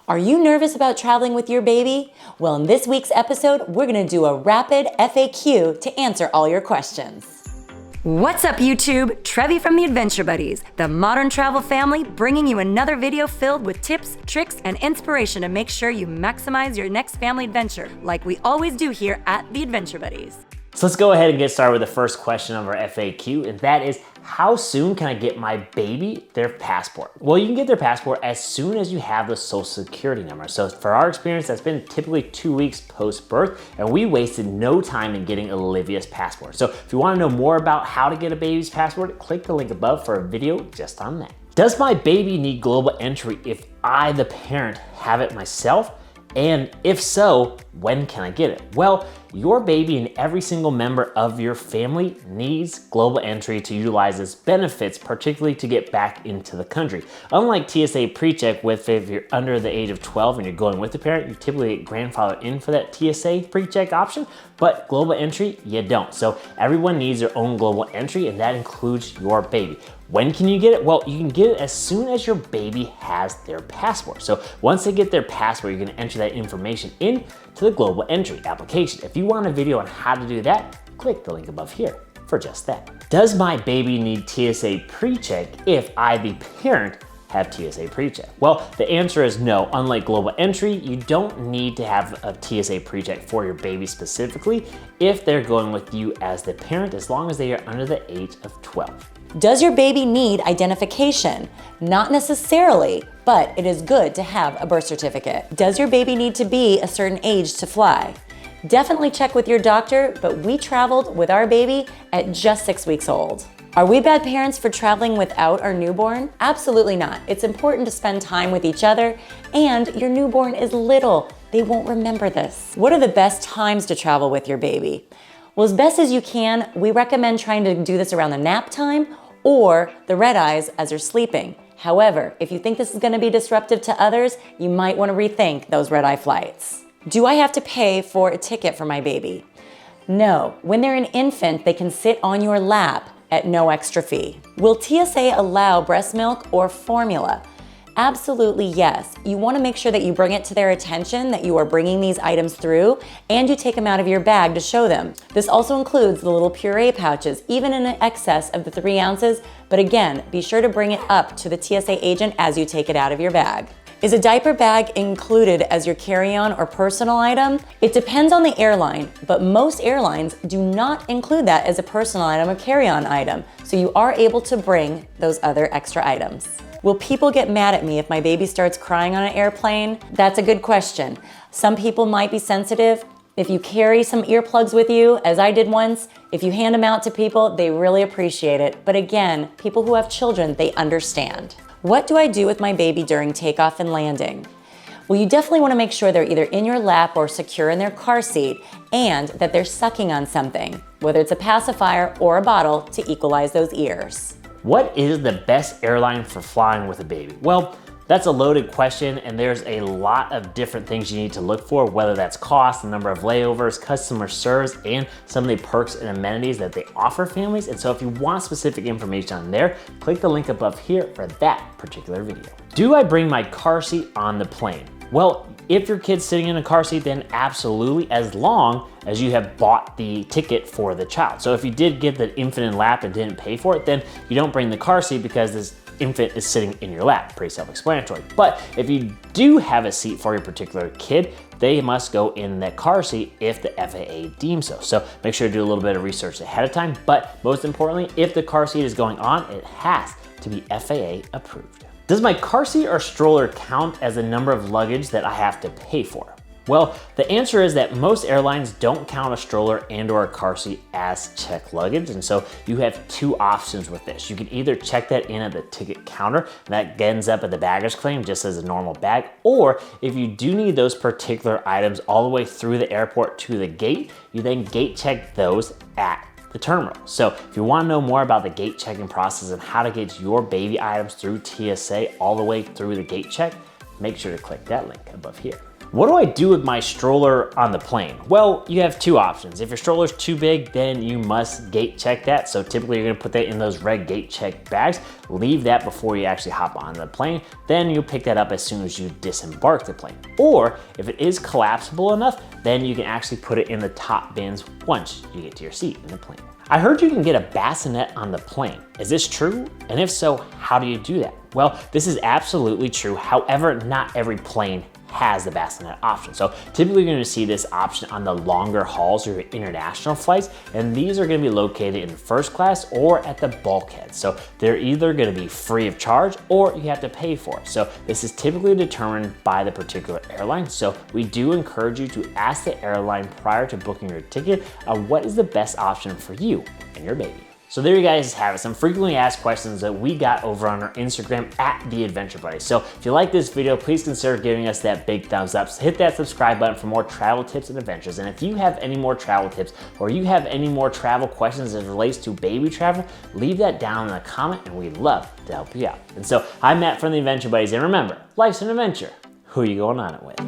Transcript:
Are you nervous about traveling with your baby? Well, in this week's episode, we're gonna do a rapid FAQ to answer all your questions. What's up, YouTube? Trevi from the Adventure Buddies, the modern travel family, bringing you another video filled with tips, tricks, and inspiration to make sure you maximize your next family adventure, like we always do here at the Adventure Buddies. So let's go ahead and get started with the first question of our FAQ, and that is, how soon can I get my baby their passport? Well, you can get their passport as soon as you have the social security number. So for our experience, that's been typically 2 weeks post-birth, and we wasted no time in getting Olivia's passport. So if you wanna know more about how to get a baby's passport, click the link above for a video just on that. Does my baby need global entry if I, the parent, have it myself? And if so, when can I get it? Well, your baby and every single member of your family needs global entry to utilize its benefits, particularly to get back into the country. Unlike TSA PreCheck, with if you're under the age of 12 and you're going with the parent, you typically get grandfathered in for that TSA PreCheck option, but global entry, you don't. So everyone needs their own global entry, and that includes your baby. When can you get it? Well, you can get it as soon as your baby has their passport. So once they get their passport, you're gonna enter that information into the global entry application. If you want a video on how to do that, click the link above here for just that. Does my baby need TSA PreCheck if I, the parent, have TSA PreCheck? Well, the answer is no. Unlike global entry, you don't need to have a TSA PreCheck for your baby specifically if they're going with you as the parent, as long as they are under the age of 12. Does your baby need identification? Not necessarily, but it is good to have a birth certificate. Does your baby need to be a certain age to fly? Definitely check with your doctor, but we traveled with our baby at just 6 weeks old. Are we bad parents for traveling without our newborn? Absolutely not. It's important to spend time with each other, and your newborn is little. They won't remember this. What are the best times to travel with your baby? Well, as best as you can, we recommend trying to do this around the nap time or the red eyes as they're sleeping. However, if you think this is gonna be disruptive to others, you might wanna rethink those red eye flights. Do I have to pay for a ticket for my baby? No. When they're an infant, they can sit on your lap at no extra fee. Will TSA allow breast milk or formula? Absolutely yes. You want to make sure that you bring it to their attention that you are bringing these items through, and you take them out of your bag to show them. This also includes the little puree pouches, even in excess of the 3 ounces, but again, be sure to bring it up to the TSA agent as you take it out of your bag. Is a diaper bag included as your carry-on or personal item? It depends on the airline, but most airlines do not include that as a personal item or carry-on item, so you are able to bring those other extra items. Will people get mad at me if my baby starts crying on an airplane? That's a good question. Some people might be sensitive. If you carry some earplugs with you, as I did once, if you hand them out to people, they really appreciate it. But again, people who have children, they understand. What do I do with my baby during takeoff and landing? Well, you definitely want to make sure they're either in your lap or secure in their car seat, and that they're sucking on something, whether it's a pacifier or a bottle, to equalize those ears. What is the best airline for flying with a baby? Well, that's a loaded question, and there's a lot of different things you need to look for, whether that's cost, the number of layovers, customer service, and some of the perks and amenities that they offer families. And so if you want specific information on there, click the link above here for that particular video. Do I bring my car seat on the plane? Well, if your kid's sitting in a car seat, then absolutely, as long as you have bought the ticket for the child. So if you did get the infant in lap and didn't pay for it, then you don't bring the car seat because this infant is sitting in your lap. Pretty self-explanatory. But if you do have a seat for your particular kid, they must go in that car seat if the FAA deems so. So make sure to do a little bit of research ahead of time. But most importantly, if the car seat is going on, it has to be FAA approved. Does my car seat or stroller count as the number of luggage that I have to pay for? Well, the answer is that most airlines don't count a stroller and or a car seat as checked luggage, and so you have 2 options with this. You can either check that in at the ticket counter, and that ends up at the baggage claim just as a normal bag, or if you do need those particular items all the way through the airport to the gate, you then gate check those at the terminal. So if you want to know more about the gate checking process and how to get your baby items through TSA all the way through the gate check, make sure to click that link above here. What do I do with my stroller on the plane? Well, you have two options. If your stroller's too big, then you must gate check that. So typically you're gonna put that in those red gate check bags. Leave that before you actually hop on the plane. Then you'll pick that up as soon as you disembark the plane. Or if it is collapsible enough, then you can actually put it in the top bins once you get to your seat in the plane. I heard you can get a bassinet on the plane. Is this true? And if so, how do you do that? Well, this is absolutely true. However, not every plane has the bassinet option. So typically you're gonna see this option on the longer hauls or your international flights, and these are gonna be located in first class or at the bulkhead. So they're either gonna be free of charge or you have to pay for it. So this is typically determined by the particular airline. So we do encourage you to ask the airline prior to booking your ticket what is the best option for you and your baby. So there you guys have it, some frequently asked questions that we got over on our Instagram at The Adventure Buddies. So if you like this video, please consider giving us that big thumbs up. So hit that subscribe button for more travel tips and adventures. And if you have any more travel tips or you have any more travel questions as it relates to baby travel, leave that down in a comment and we'd love to help you out. And so I'm Matt from The Adventure Buddies, and remember, life's an adventure. Who are you going on it with?